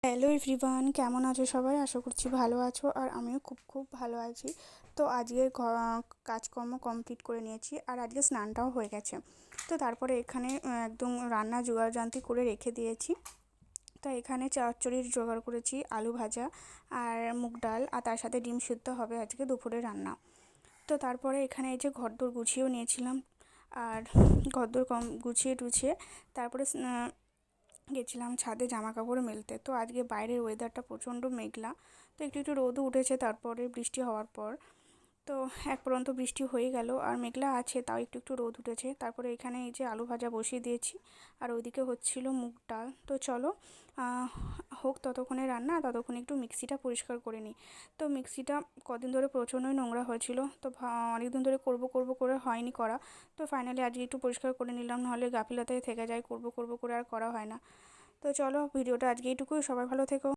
Hello everyone, কেমন আছো সবাই? আশা করছি ভালো আছো আর আমিও খুব খুব ভালো আছি। তো আজকে কাজকর্ম কমপ্লিট করে নিয়েছি আর আজকে স্নানটাও হয়ে গেছে। তো তারপরে এখানে একদম রান্না জোগাড়যন্ত্র করে রেখে দিয়েছি। তো এখানে চচ্চড়ির জোগাড় করেছি, আলু ভাজা আর মুগ ডাল, আর তার সাথে ডিম সিদ্ধ হবে আজকে দুপুরে রান্না। তো তারপরে এখানে এই যে ঘরদোর গুছিয়েও নিয়েছিলাম, আর ঘরদোর গুছিয়ে টুছিয়ে তারপরে গেছিলাম ছাদে জামা কাপড় মেলতে। তো আজকে বাইরের ওয়েদারটা প্রচণ্ড মেঘলা, তো একটু একটু রোদও উঠেছে তারপরে বৃষ্টি হওয়ার পর। তো এক পর্যন্ত বৃষ্টি হয়ে গেল আর মেঘলা আছে, তাও একটু একটু রোদ উঠেছে। তারপরে এখানে এই যে আলু ভাজা বসিয়ে দিয়েছি আর ওইদিকে হচ্ছিল মুগ ডাল। তো চলো হোক ততক্ষণে রান্না, ততক্ষণে একটু মিক্সিটা পরিষ্কার করে নিই। তো মিক্সিটা কদিন ধরে প্রচণ্ডই নোংরা হয়েছিল, তো অনেক দিন ধরে করব করব করে হয়নি করা। তো ফাইনালি আজকে একটু পরিষ্কার করে নিলাম, নাহলে গাফিলতিতে থেকে যায়, করব করব করে আর করা হয় না। তো চলো ভিডিওটা আজকে এইটুকুই, সবাই ভালো থেকো।